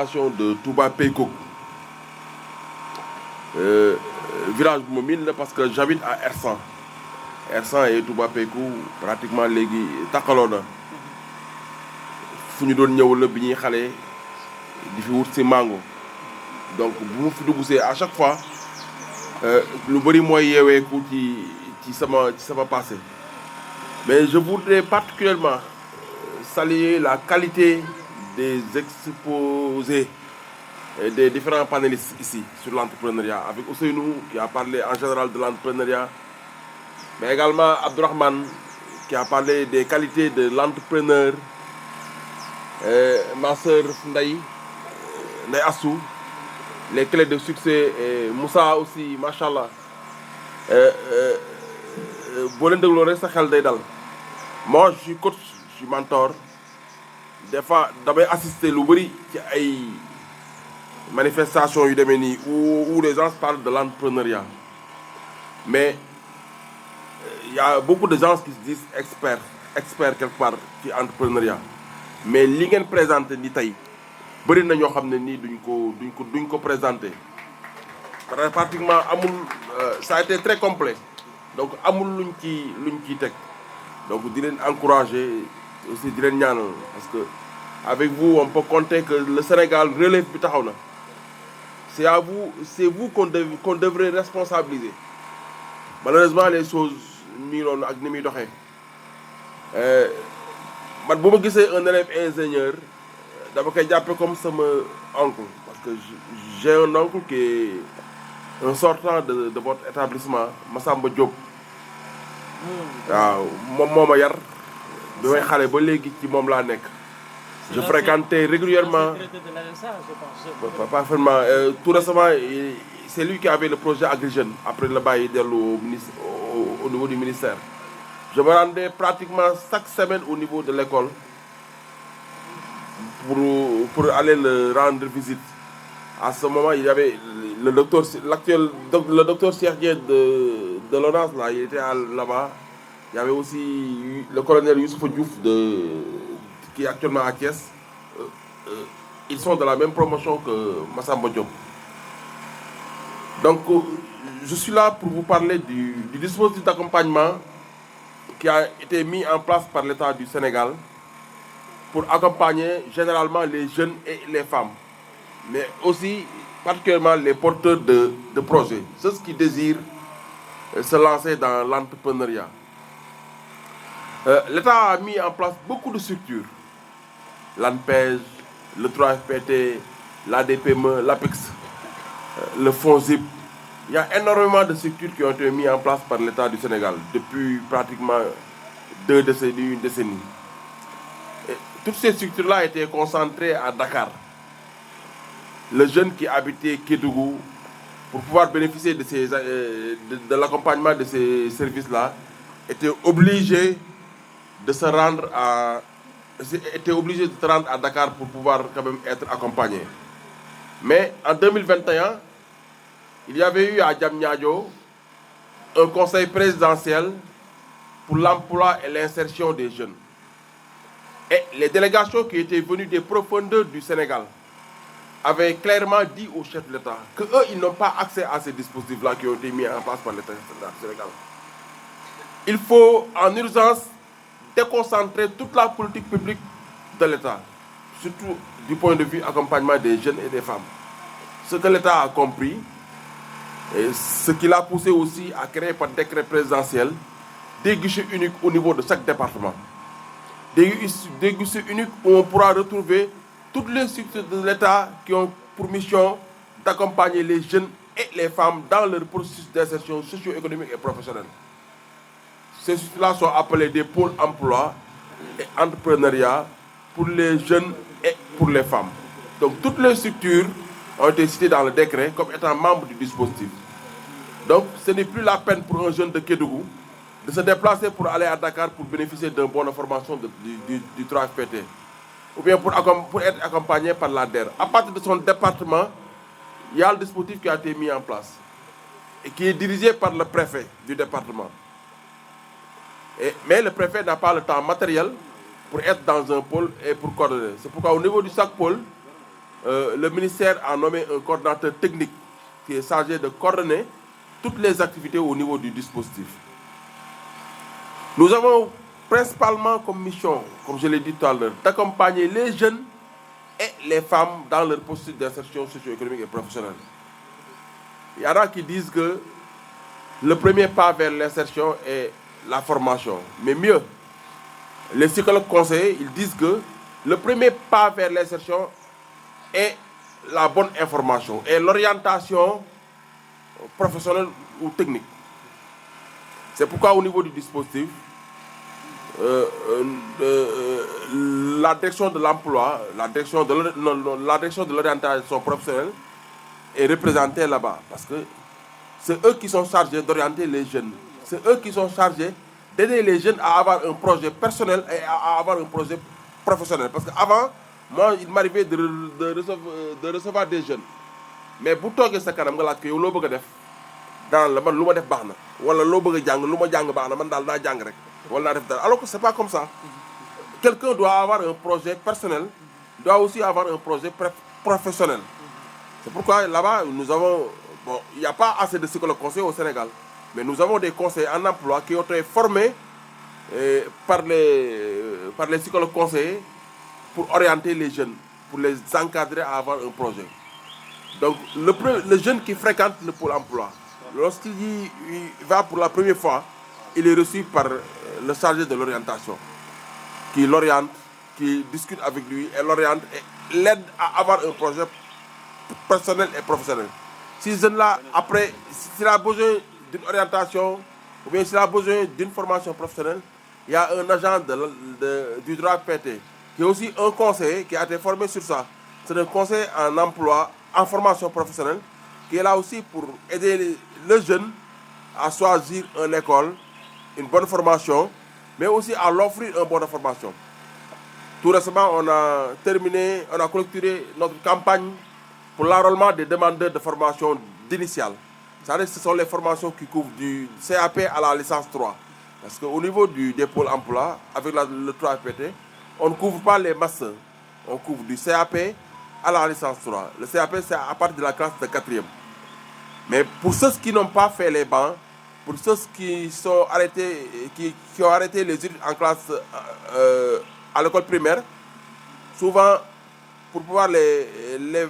destination de Touba Peykouk. Village mobile parce que j'habite à Ersan. Ersan et Touba Peykouk pratiquement léegi takkaloo na fu ñu doon ñëw la bi ñuy xale di fi wut si mango donc bu mu fi duggsee à chaque fois lu bëri mooy yeeweeku ci sama passé. Mais je voudrais particulièrement saluer la qualité des exposés et des différents panélistes ici sur l'entrepreneuriat, avec Ousseynou qui a parlé en général de l'entrepreneuriat, mais également Abdourahmane qui a parlé des qualités de l'entrepreneur, ma sœur Ndaï Assou, les clés de succès, et Moussa aussi, machallah. Boo leen dégloo rek sa xel day dal. Moi je suis coach, je suis mentor. Des fois damay assister lu bëri ci ay manifestations yu demee nii où les gens parlent de l'entrepreneuriat. Mais il y a beaucoup de gens qui se disent experts quelque part ci entrepreneuriat. Mais li ngeen présenté ni tey bëri na ñoo xam ne nii duñ ko présenté. Pratiquement amul ça a été très complet. Donc amul luñ ciy teg. Donc di leen encourager aussi di leen ñaanal parce que avec vous on peut compter que le Sénégal relève bi taxaw na. C'est vous qu'on devrait responsabiliser. Malheureusement les choses mi ngi noonu ak ni muy doxee. Man bu ma gisee un élève ingénieur dama koy jàppe comme sama oncle parce que j'ai un oncle qui est un sortant de votre établissement, Massamba Diop. waaw moom moo ma yar bi may xale ba léegi ci moom laa nekk. Je fréquentais régulièrement. Parfaitement. Tout récemment, c'est lui qui avait le projet Agri Jeunes après le bàyyi dellu au niveau du ministère. Je me rendais pratiquement chaque semaine au niveau de l'école pour aller le rendre visite. À ce moment, il y avait le docteur Cheikh Dieng de l'ONAS, là, il était là-bas. Il y avait aussi le colonel Youssouf Diouf qui est actuellement à Thiès. Ils sont de la même promotion que Massamba Diop. Donc, je suis là pour vous parler du dispositif d'accompagnement qui a été mis en place par l'État du Sénégal pour accompagner généralement les jeunes et les femmes, mais aussi particulièrement les porteurs de projets, ceux qui désirent se lancer dans l'entrepreneuriat. L'État a mis en place beaucoup de structures, l'ANPEJ, le 3FPT, l'ADPME, l'APEX, le FONZIP. Il y a énormément de structures qui ont été mises en place par l'État du Sénégal depuis pratiquement 2 décennies, une décennie. Et toutes ces structures-là étaient concentrées à Dakar. Le jeune qui habitait Kédougou, pour pouvoir bénéficier de l'accompagnement de ces services-là, était obligé de se rendre à Dakar pour pouvoir quand même être accompagné. Mais en 2021, il y avait eu à Diamniadio un conseil présidentiel pour l'emploi et l'insertion des jeunes. Et les délégations qui étaient venues des profondeurs du Sénégal avaient clairement dit au chef de l'État qu'eux, ils n'ont pas accès à ces dispositifs-là qui ont été mis en place par l'État du Sénégal. Il faut en urgence déconcentrer toute la politique publique de l'État, surtout du point de vue accompagnement des jeunes et des femmes. Ce que l'État a compris, et ce qui l'a poussé aussi à créer par décret présidentiel des guichets uniques au niveau de chaque département. Des guichets uniques où on pourra retrouver toutes les structures de l'État qui ont pour mission d'accompagner les jeunes et les femmes dans leur processus d'insertion socio-économique et professionnelle. Ces structures-là sont appelées des pôles emploi et entrepreneuriat pour les jeunes et pour les femmes. Donc toutes les structures ont été citées dans le décret comme étant membres du dispositif. Donc ce n'est plus la peine pour un jeune de Kédougou de se déplacer pour aller à Dakar pour bénéficier d'une bonne formation du 3FPT. Ou bien pour être accompagné par l'ADER. À partir de son département, il y a le dispositif qui a été mis en place et qui est dirigé par le préfet du département. Mais le préfet n'a pas le temps matériel pour être dans un pôle et pour coordonner. C'est pourquoi au niveau du chaque pôle, le ministère a nommé un coordinateur technique qui est chargé de coordonner toutes les activités au niveau du dispositif. Nous avons principalement comme mission, comme je l'ai dit tout à l'heure, d'accompagner les jeunes et les femmes dans leur processus d'insertion socio-économique et professionnelle. Il y en a qui disent que le premier pas vers l'insertion est la formation. Mais mieux, les psychologues conseillers, ils disent que le premier pas vers l'insertion est la bonne information et l'orientation professionnelle ou technique. C'est pourquoi au niveau du dispositif, la direction de l'emploi, la direction de l'orientation professionnelle est représentée là-bas. Parce que c'est eux qui sont chargés d'orienter les jeunes. C'est eux qui sont chargés d'aider les jeunes à avoir un projet personnel et à avoir un projet professionnel. Parce qu'avant, moi, il m'arrivait de recevoir des jeunes. Mais pour toi, c'est quand même que tu as fait dans le monde, tu as fait wala lo bëgg jang luma jang baxna man dal da jang rek wala def dara alors que c'est pas comme ça. Quelqu'un doit avoir un projet personnel, doit aussi avoir un projet professionnel. C'est pourquoi là-bas nous avons bon, il n'y a pas assez de psychologues conseillers au Sénégal, mais nous avons des conseillers en emploi qui ont été formés par les psychologues conseillers pour orienter les jeunes, pour les encadrer à avoir un projet. Donc le jeune qui fréquente le pôle emploi, lorsqu'il va pour la première fois, il est reçu par le chargé de l'orientation, qui l'oriente, qui discute avec lui et l'oriente et l'aide à avoir un projet personnel et professionnel. Si ce jeune-là, après, s'il a besoin d'une orientation ou bien s'il a besoin d'une formation professionnelle, il y a un agent du droit PT qui est aussi un conseiller qui a été formé sur ça. C'est un conseiller en emploi, en formation professionnelle, qui est là aussi pour aider le jeune à choisir une école, une bonne formation, mais aussi à l'offrir une bonne formation. Tout récemment, on a clôturé notre campagne pour l'enrôlement des demandeurs de formation d'initiale. Ce sont les formations qui couvrent du CAP à la licence 3. Parce qu'au niveau des pôles emploi, avec le 3PT, on ne couvre pas les masters. On couvre du CAP à la licence 3. Le CAP, c'est à partir de la classe de 4e. Mais pour ceux qui n'ont pas fait les bancs, pour ceux qui sont arrêtés, qui ont arrêté les études en classe à l'école primaire, souvent, pour pouvoir les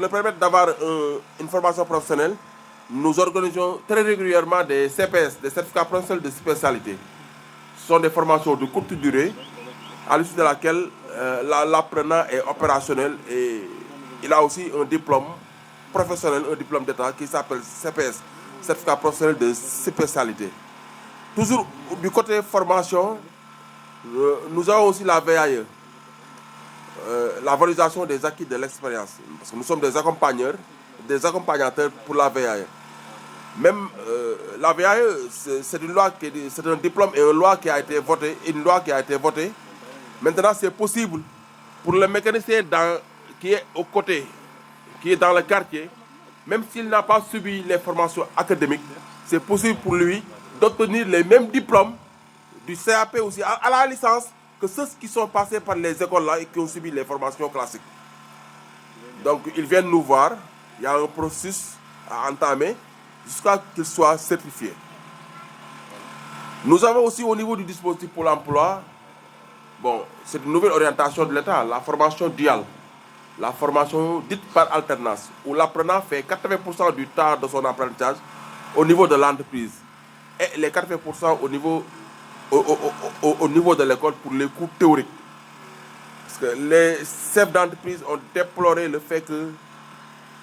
permettre d'avoir une formation professionnelle, nous organisons très régulièrement des CPS, des certificats professionnels de spécialité. Ce sont des formations de courte durée, à l'issue de laquelle l'apprenant est opérationnel et il a aussi un diplôme professionnel, un diplôme d'État qui s'appelle CPS, certificat professionnel de spécialité. Toujours du côté formation, nous avons aussi la VAE, la valorisation des acquis de l'expérience. Parce que nous sommes des accompagnateurs pour la VAE. Même la VAE, c'est une loi, c'est un diplôme et une loi qui a été votée. Maintenant, c'est possible pour le mécanicien qui est aux côtés, qui est dans le quartier, même s'il n'a pas subi les formations académiques, c'est possible pour lui d'obtenir les mêmes diplômes du CAP aussi à la licence que ceux qui sont passés par les écoles là et qui ont subi les formations classiques. Donc ils viennent nous voir, il y a un processus à entamer jusqu'à qu'il soit certifié. Nous avons aussi au niveau du dispositif pour l'emploi, bon, c'est une nouvelle orientation de l'État, la formation duale. La formation dite par alternance, où l'apprenant fait 80% du temps de son apprentissage au niveau de l'entreprise et les 80% au niveau de l'école pour les cours théoriques. Parce que les chefs d'entreprise ont déploré le fait que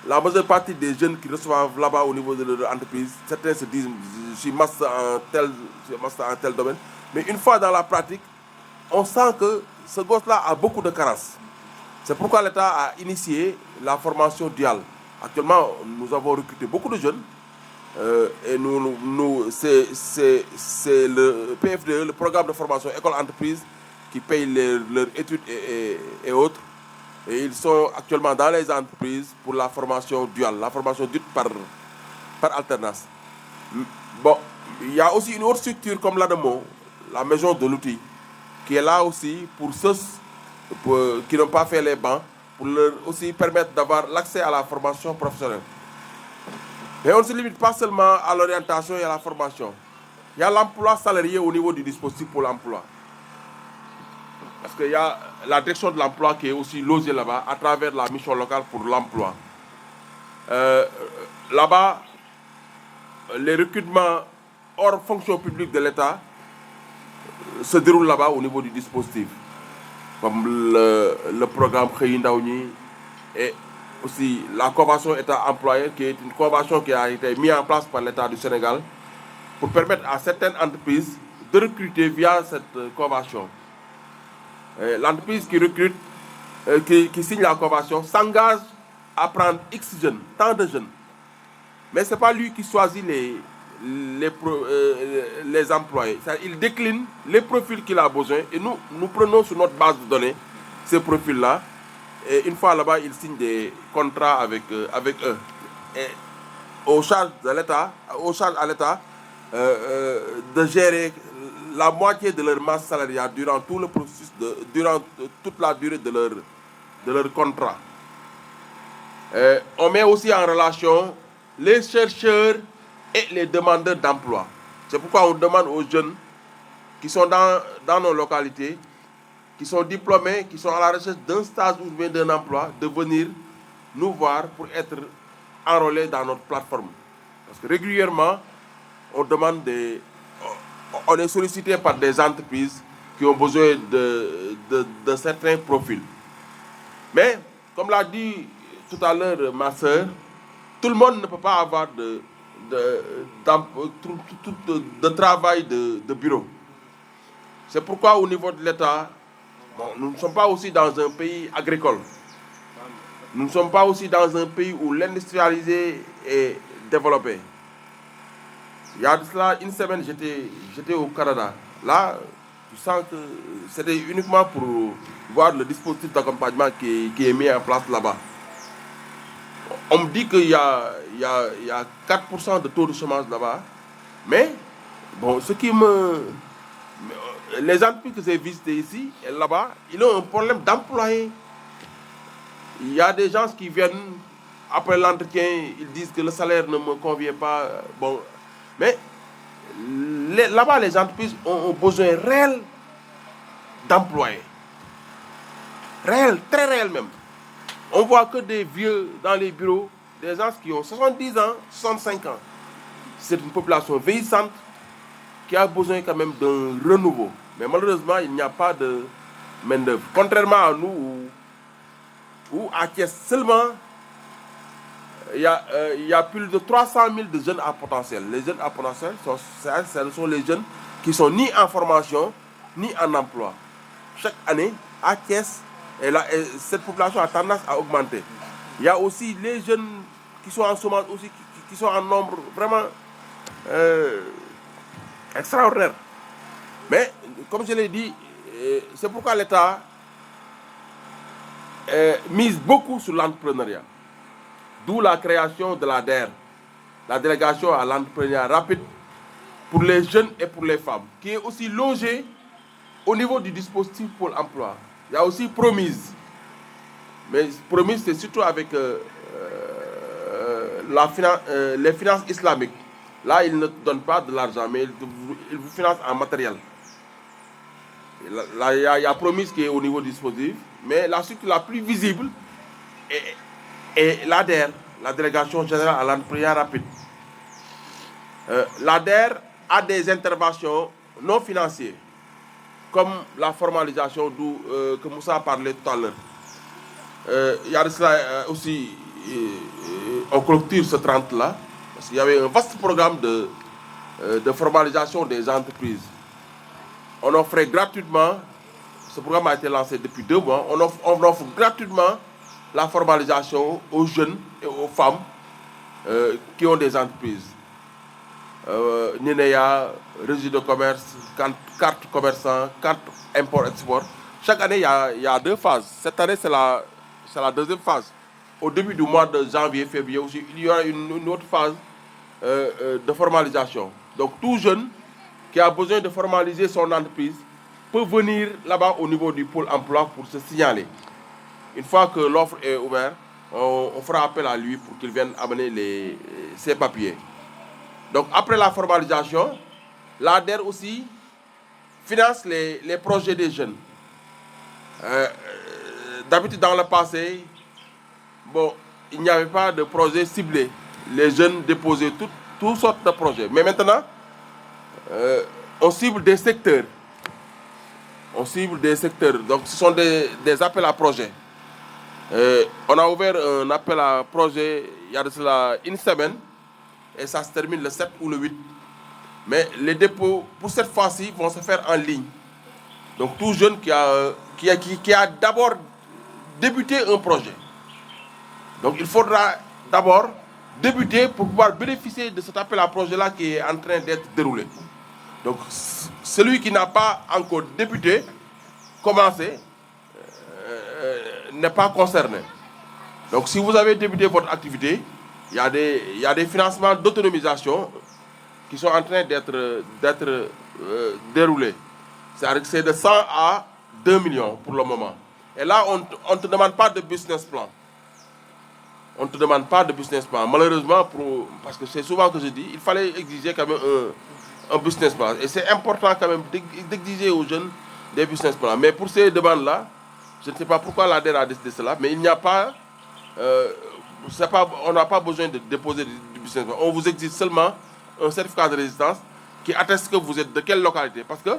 la majeure partie des jeunes qui reçoivent là-bas au niveau de leur entreprise, certains se disent je suis master en tel domaine, mais une fois dans la pratique, on sent que ce gosse-là a beaucoup de carences. C'est pourquoi l'État a initié la formation duale. Actuellement, nous avons recruté beaucoup de jeunes et c'est le PFDE, le programme de formation école-entreprise, qui paye leurs études et autres. Et ils sont actuellement dans les entreprises pour la formation duale, la formation dite par alternance. Bon, il y a aussi une autre structure comme l'ADEMO, la maison de l'outil, qui est là aussi pour ceux qui n'ont pas fait les bancs, pour leur aussi permettre d'avoir l'accès à la formation professionnelle. Mais on ne se limite pas seulement à l'orientation et à la formation. Il y a l'emploi salarié au niveau du dispositif pour l'emploi. Parce qu'il y a la direction de l'emploi qui est aussi logée là-bas à travers la mission locale pour l'emploi. Là-bas, les recrutements hors fonction publique de l'État se déroulent là-bas au niveau du dispositif. Comme le programme Xëyu Ndaw ñi et aussi la convention État-employeur qui est une convention qui a été mise en place par l'État du Sénégal pour permettre à certaines entreprises de recruter via cette convention. L'entreprise qui recrute, qui signe la convention, s'engage à prendre X jeunes, tant de jeunes. Mais ce n'est pas lui qui choisit les employés. Il décline les profils qu'il a besoin et nous prenons sur notre base de données ces profils-là. Et une fois là-bas, il signe des contrats avec eux. Et aux charges à l'État de gérer la moitié de leur masse salariale durant tout le processus, durant toute la durée de leur contrat. On met aussi en relation les chercheurs et les demandeurs d'emploi. C'est pourquoi on demande aux jeunes qui sont dans nos localités, qui sont diplômés, qui sont à la recherche d'un stage ou bien d'un emploi, de venir nous voir pour être enrôlés dans notre plateforme. Parce que régulièrement, on est sollicité par des entreprises qui ont besoin de certains profils. Mais, comme l'a dit tout à l'heure ma soeur, tout le monde ne peut pas avoir de travail de bureau. C'est pourquoi au niveau de l'État, nous ne sommes pas aussi dans un pays agricole. Nous ne sommes pas aussi dans un pays où l'industrialisé est développé. Il y a de cela une semaine, j'étais au Canada. Là, tu sens que c'était uniquement pour voir le dispositif d'accompagnement qui est mis en place là-bas. On me dit qu'il y a 4% de taux de chômage là-bas. Mais, bon, les entreprises que j'ai visitées ici et là-bas, ils ont un problème d'employés. Il y a des gens qui viennent, après l'entretien, ils disent que le salaire ne me convient pas. Bon, mais là-bas, les entreprises ont besoin réel d'employés. Réel, très réel même. On voit que des vieux dans les bureaux, des gens qui ont 70 ans, 65 ans. C'est une population vieillissante qui a besoin quand même d'un renouveau. Mais malheureusement, il n'y a pas de main-d'œuvre. Contrairement à nous, où à Thiès seulement, il y a plus de 300 000 de jeunes à potentiel. Les jeunes à potentiel, ce sont les jeunes qui sont ni en formation, ni en emploi. Chaque année, à Thiès, cette population a tendance à augmenter. Il y a aussi les jeunes qui sont en chômage aussi, qui sont en nombre vraiment extraordinaire. Mais, comme je l'ai dit, c'est pourquoi l'État mise beaucoup sur l'entrepreneuriat. D'où la création de la DER, la délégation à l'entrepreneuriat rapide pour les jeunes et pour les femmes, qui est aussi logée au niveau du dispositif Pôle emploi. Il y a aussi Promise. Mais Promise, c'est surtout avec les finances islamiques. Là, ils ne donnent pas de l'argent, mais ils vous financent en matériel. Là, il y a Promise qui est au niveau du dispositif, mais la structure la plus visible est l'ADER, la délégation générale à l'entrepreneuriat rapide. L'ADER a des interventions non financières, comme la formalisation que Moussa parlait tout à l'heure. Il y a de cela aussi, on clôture ce 30-là, parce qu'il y avait un vaste programme de formalisation des entreprises. On offrait gratuitement, ce programme a été lancé depuis 2 mois, on offre gratuitement la formalisation aux jeunes et aux femmes qui ont des entreprises. NINEA, registre de commerce, carte commerçant, carte import-export. Chaque année, il y a 2 phases. Cette année, c'est la 2e phase. Au début du mois de janvier, février aussi, il y aura une autre phase de formalisation. Donc, tout jeune qui a besoin de formaliser son entreprise peut venir là-bas au niveau du pôle emploi pour se signaler. Une fois que l'offre est ouverte, on fera appel à lui pour qu'il vienne amener ses papiers. Donc après la formalisation, l'ADER aussi finance les projets des jeunes. D'habitude, dans le passé, bon, il n'y avait pas de projet ciblé. Les jeunes déposaient toutes sortes de projets. Mais maintenant, on cible des secteurs. On cible des secteurs. Donc, ce sont des appels à projets. On a ouvert un appel à projet il y a de cela une semaine et ça se termine le 7 ou le 8. Mais les dépôts, pour cette fois-ci, vont se faire en ligne. Donc, tout jeune qui a d'abord débuté un projet. Donc, il faudra d'abord débuter pour pouvoir bénéficier de cet appel à projet-là qui est en train d'être déroulé. Donc, celui qui n'a pas encore débuté, commencé, n'est pas concerné. Donc, si vous avez débuté votre activité, il y a des financements d'autonomisation qui sont en train d'être déroulés. C'est de 100 à 2 millions pour le moment. Et là, on ne te demande pas de business plan. On ne te demande pas de business plan. Malheureusement, parce que c'est souvent que je dis, il fallait exiger quand même un business plan. Et c'est important quand même d'exiger aux jeunes des business plans. Mais pour ces demandes-là, je ne sais pas pourquoi l'ADER a décidé cela, mais il n'y a pas, on n'a pas besoin de déposer du business plan. On vous exige seulement un certificat de résidence qui atteste que vous êtes de quelle localité. Parce que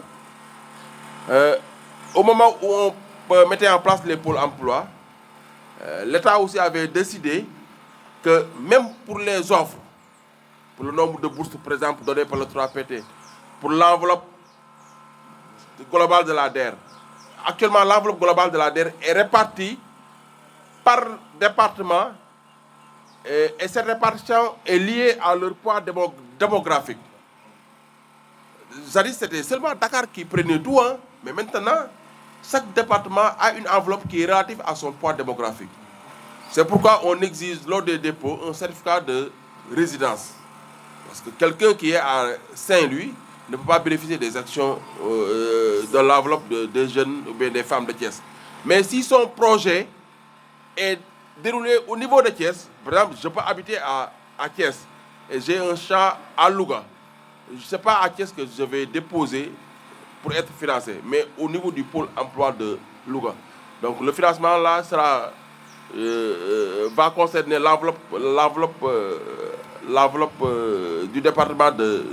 au moment où on mettait en place les pôles emploi, l'État aussi avait décidé que même pour les offres, pour le nombre de bourses, par exemple, données par le 3PT, pour l'enveloppe globale de l'ADER, actuellement, l'enveloppe globale de l'ADER est répartie par département et cette répartition est liée à leur poids démographique. C'est-à-dire c'était seulement Dakar qui prenait tout, hein, mais maintenant, chaque département a une enveloppe qui est relative à son poids démographique. C'est pourquoi on exige lors des dépôts un certificat de résidence. Parce que quelqu'un qui est à Saint-Louis ne peut pas bénéficier des actions de l'enveloppe des jeunes ou bien des femmes de Thiès. Mais si son projet est déroulé au niveau de Thiès, par exemple, je peux habiter à Thiès et j'ai un champ à Louga. Je ne sais pas à Thiès que je vais déposer pour être financé, mais au niveau du pôle emploi de Louga. Donc le financement là va concerner l'enveloppe du département de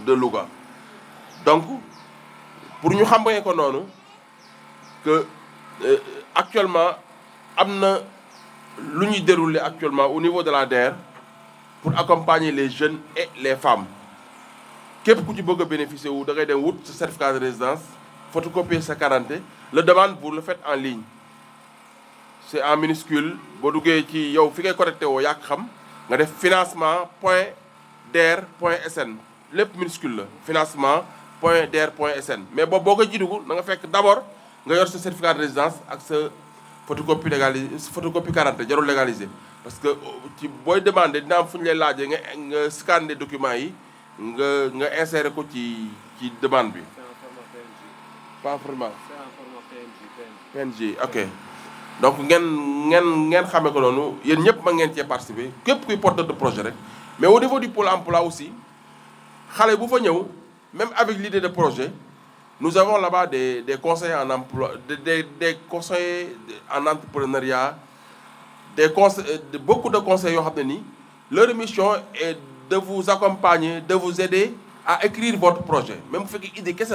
Louga. Donc, pour nous savoir que actuellement, nous déroulé actuellement au niveau de l'ADER pour accompagner les jeunes et les femmes. Képp ku ci bëgg bénéficier wu da ngay dem wut sa certificat de résidence, photocopier sa carte, le demande vous le faites en ligne. C'est en minuscule, boo duggee ci yow fi ngay connecté woo yaa xam nga def financement.der.sn lépp minuscule la financement.der.sn mais boo ko ci dugg na nga fekk d'abord nga yor sa certificat de résidence ak sa photocopie carte jarul légalisé parce que ci booy demandé dina am fu ñu lay laajee nga scanner documents yi nga insérer ko ci demande bi. Pas en format PNG, ok. Donc ngeen xamé ko noonu yéen ñëpp ma ngeen cee participer képp kuy porteur de projet rek mais au niveau du pôle emploi aussi xale bu fa ñëw même avec l'idée de projet nous avons là-bas des conseillers en emploi des conseillers en entrepreneuriat beaucoup de conseillers yoo xam ne nii leur mission est de vous accompagner, de vous aider à écrire votre projet. Même si vous avez des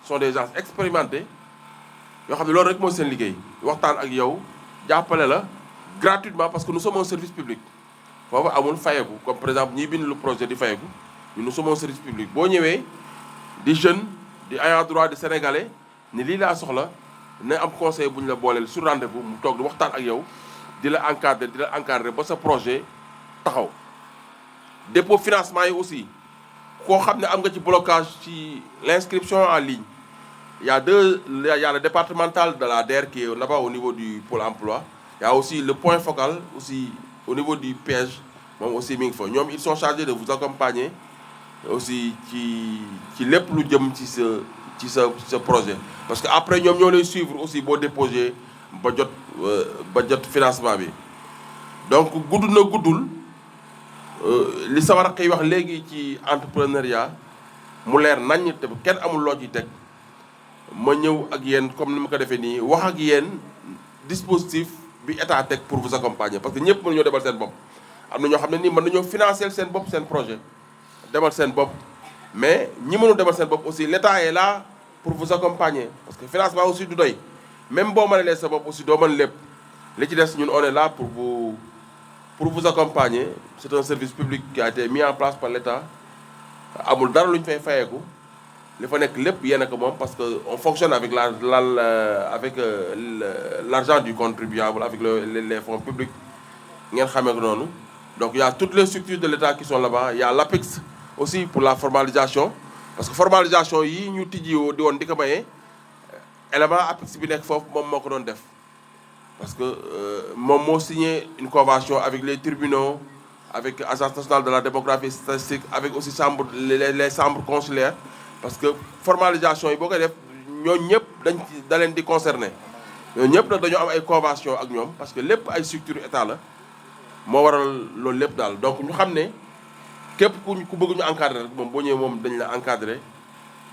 sont des gens expérimentés. Ils ont fait ce qu'ils liggéey waxtaan ak yow jàppale la gratuitement parce que nous sommes un service public. Foofu amul fayeku comme par exemple ñi bind le projet di fayeku nous sommes un service public. Boo ñëwee di jeunes di ayant droit de sénégalais ni lii laa soxla ne am conseil bu ñu la booleel sur rendez-vous mu toog di waxtaan ak yow di la encadrer ba sa projet taxaw. Dépôt financement aussi koo xam ne am nga ci blocage ci l'inscription en ligne il y a le départemental de l'ADER qui est là-bas au niveau du pôle emploi. Il y a aussi le point focal aussi au niveau du PEJ moom aussi mi ngi fa ñoom ils sont chargés de vous accompagner aussi ci lépp lu jëm ci ce projet parce que après ñoom ñoo lay suivre aussi boo déposé ba jot ba jot financement bi. Donc gudd na guddul li sa war a koy wax léegi ci entrepreneuriat mu leer naññ te kenn amul loo ciy teg ma ñëw ak yéen comme ni ma ko defee nii wax ak yéen dispositif bi état teg pour vous accompagner parce que ñëpp mënuñoo demal seen bopp. am na ñoo xam ne nii mën nañoo financer seen bopp seen projet demal seen bopp mais ñi mënul demal seen bopp aussi l'état est là pour vous accompagner parce que financement aussi du doy même boo mënalee sa bopp aussi doo mën lépp li ci des ñun on est là pour vous accompagner. C'est un service public qui a été mis en place par l'État amul dara lu ñu fay fayeeku li fa nekk lépp yéen a ko moom parce que on fonctionne avec l'argent du contribuable avec les fonds publics ngeen xamee ko noonu. Donc il y a toutes les structures de l'État qui sont là-bas. Il y a l'APEX aussi pour la formalisation parce que formalisation yi ñu tijji di woon di ko maye élément APEX bi nekk foofu moom moo ko doon def parce que moom moo signé une convention avec les tribunaux avec Agence nationale de la démographie statistique avec aussi les chambres consulaires parce que formalisation yi boo koy def ñooñu ñëpp da leen di concerner ñooñu ñëpp nag dañoo am ay convention ak ñoom parce que lépp ay structure état la moo waral loolu lépp daal. Donc ñu xam ne képp ku bëgg ñu encadrer rek moom boo ñëwee moom dañ la encadrer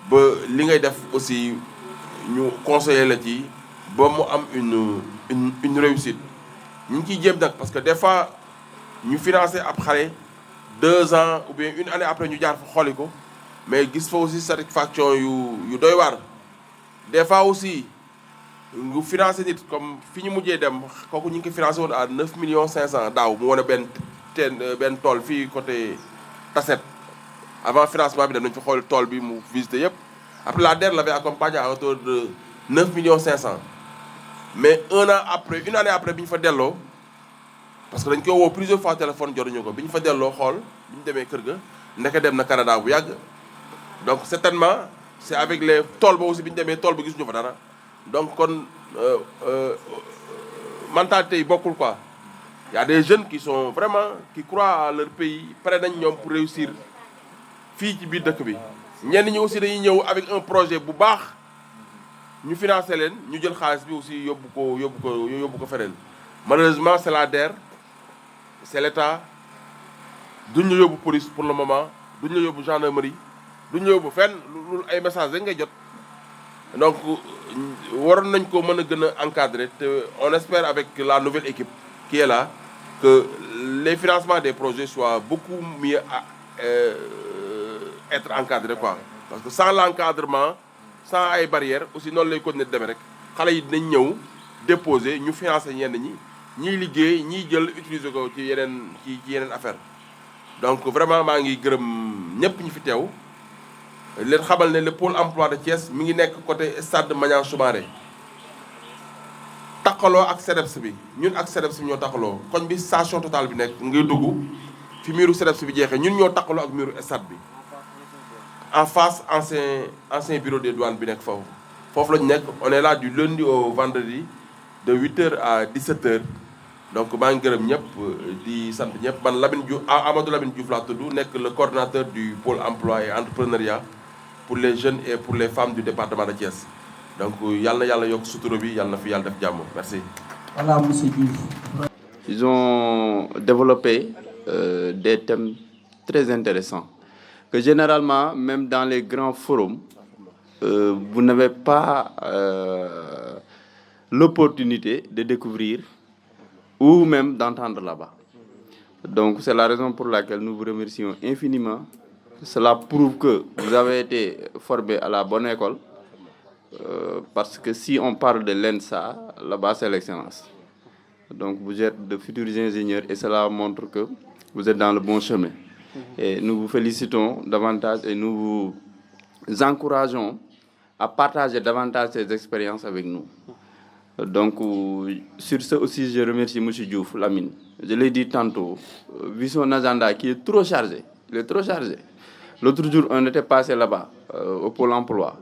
ba li ngay def aussi ñu conseiller la ci ba mu am une réussite. ñu ngi ciy jéem nag parce que des fois ñu financer ab xale 2 ans ou bien une année après ñu jaar fa xooli ko mais gis fa aussi satisfaction yu doy waar. Des fois aussi ngu financer nit comme fi ñu mujjee dem kooku ñu ngi ko financé woon à 9 millions 500 daaw mu wane benn tool fii côté Tasset avant financement bi dem nañu fi xool tool bi mu visité yëpp. Après la DER l'avait accompagné à hauteur de 9 millions 500 mais une année après bi ñu fa delloo parce que dañ koy woo plusieurs fois téléphone jotuñu ko bi ñu fa delloo xool bi ñu demee kër ga ndeke dem na Canada bu yàgg. Donc certainement c'est avec les tool ba aussi bi ñu demee tool ba gisuñu fa dara donc kon mentalité yi bokkul quoi. Il y a des jeunes qui sont vraiment qui croient à leur pays prêts nañ ñoom pour réussir fii ci biir dëkk bi. ñenn ñi aussi dañuy ñëw avec un projet bu baax ñu financer leen ñu jël xaalis bi aussi yóbbu ko feneen. Malheureusement c'est la DER c'est l'État duñ la yóbbu police pour le moment duñ la yóbbu gendarmerie duñ la yóbbu fenn lu ay messages rek ngay jot. Donc waroon nañ ko mën a gën a encadrer te on espère avec la nouvelle équipe qui est là que les financements des projets soient beaucoup mieux être encadrés quoi. Parce que sans l'encadrement sans ay barrières aussi noonu lay continuer demee rek xale yi dinañ ñëw déposer ñu financer ñenn ñi ñiy liggéey ñiy jël utiliser ko ci yeneen affaire. Donc vraiment maa ngi gërëm ñëpp ñi fi teew leen xamal ne le pôle emploi de Thiès mi ngi nekk côté stade Maniang Soumaré takkaloo ak CDEPS bi ñun ak CDEPS bi ñoo takkaloo koñ bi station Total bi nekk ngay dugg fi miiru CDEPS bi jeexee ñun ñoo takkaloo ak miiru stade bi en face ancien bureau des douanes bi nekk foofu la ñu nekk. On est là du lundi au vendredi de 8h à 17h donc maa ngi gërëm ñëpp di sant ñëpp man Amadou Lamine Diouf laa tudd nekk le coordonnateur du pôle emploi et entrepreneuriat pour les jeunes et pour les femmes du département de Thiès. Donc yàlla na yàlla yokk sutura bi yàlla na fi yàlla def jàmm merci. Voilà monsieur Diouf. Ils ont développé des thèmes très intéressants que généralement même dans les grands forums vous n'avez pas l'opportunité de découvrir ou même d'entendre là-bas. Donc c'est la raison pour laquelle nous vous remercions infiniment. Cela prouve que vous avez été formé à la bonne école parce que si on parle de l'ENSA, là-bas c'est l'excellence. Donc vous êtes de futurs ingénieurs et cela montre que vous êtes dans le bon chemin. Et nous vous félicitons davantage et nous vous encourageons à partager davantage ces expériences avec nous. Donc, sur ce aussi, je remercie M. Diouf, Lamine. Je l'ai dit tantôt, vu son agenda qui est trop chargé. Il est trop chargé. L'autre jour, on était passé là-bas, au Pôle emploi.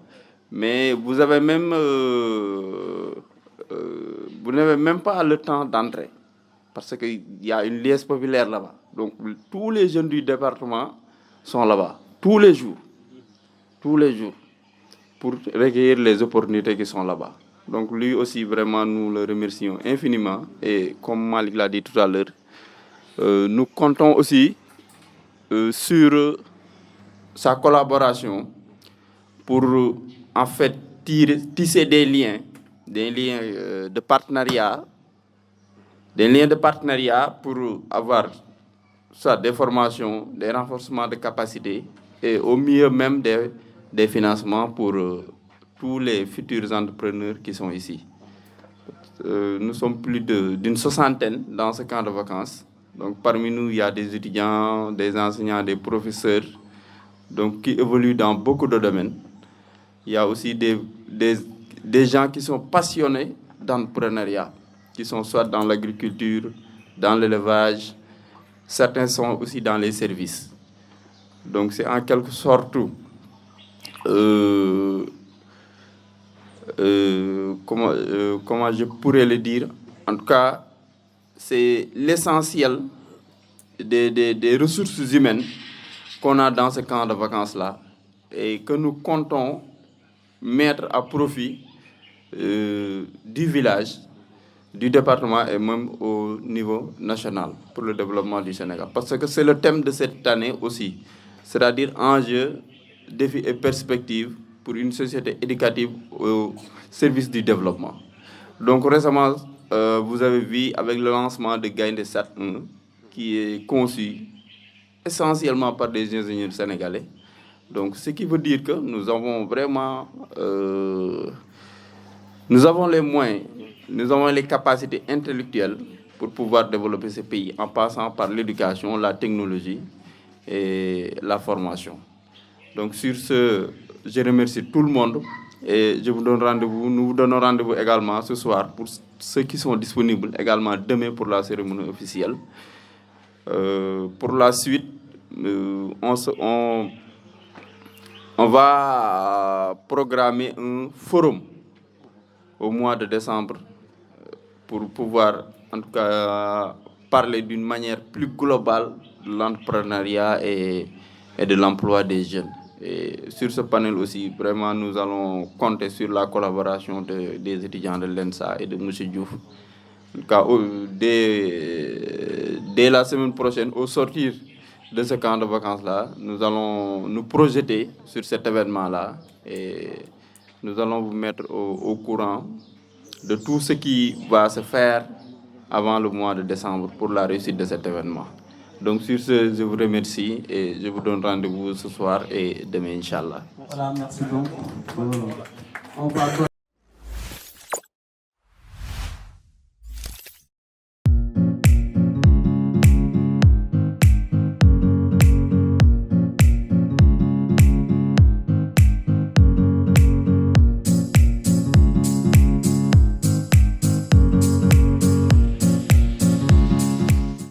Mais vous avez même, vous n'avez même pas le temps d'entrer. Parce qu'il y a une liesse populaire là-bas. Donc, tous les jeunes du département sont là-bas. Tous les jours. Pour recueillir les opportunités qui sont là-bas. Donc lui aussi, vraiment, nous le remercions infiniment. Et comme Malik l'a dit tout à l'heure, nous comptons aussi sur sa collaboration pour en fait tisser des liens de partenariat, pour avoir soit des formations, des renforcements de capacités et au mieux même des financements pour tous les futurs entrepreneurs qui sont ici. Nous sommes plus d'une soixantaine dans ce camp de vacances. Donc parmi nous, il y a des étudiants, des enseignants, des professeurs, donc qui évoluent dans beaucoup de domaines. Il y a aussi des gens qui sont passionnés d'entrepreneuriat, qui sont soit dans l'agriculture, dans l'élevage, certains sont aussi dans les services. Donc c'est en quelque sorte, comment je pourrais le dire, en tout cas, c'est l'essentiel des ressources humaines qu'on a dans ce camp de vacances-là et que nous comptons mettre à profit du village, du département et même au niveau national pour le développement du Sénégal. Parce que c'est le thème de cette année aussi, c'est-à-dire enjeux, défis et perspectives pour une société éducative au service du développement. Donc récemment, vous avez vu avec le lancement de Gaïndé Sat 1, qui est conçu essentiellement par des ingénieurs sénégalais. Donc ce qui veut dire que nous avons vraiment... nous avons les moyens, nous avons les capacités intellectuelles pour pouvoir développer ce pays en passant par l'éducation, la technologie et la formation. Donc sur ce, je remercie tout le monde et je vous donne rendez-vous. Nous vous donnons rendez-vous également ce soir pour ceux qui sont disponibles, également demain pour la cérémonie officielle. Pour la suite, on va programmer un forum au mois de décembre pour pouvoir en tout cas parler d'une manière plus globale de l'entrepreneuriat et de l'emploi des jeunes. Et sur ce panel aussi, vraiment, nous allons compter sur la collaboration des étudiants de l'ENSA et de M. Diouf. En tout cas, dès la semaine prochaine, au sortir de ce camp de vacances-là, nous allons nous projeter sur cet événement-là et nous allons vous mettre au courant de tout ce qui va se faire avant le mois de décembre pour la réussite de cet événement. Donc sur ce, je vous remercie et je vous donne rendez-vous ce soir et demain, Inch'Allah. Voilà, merci beaucoup.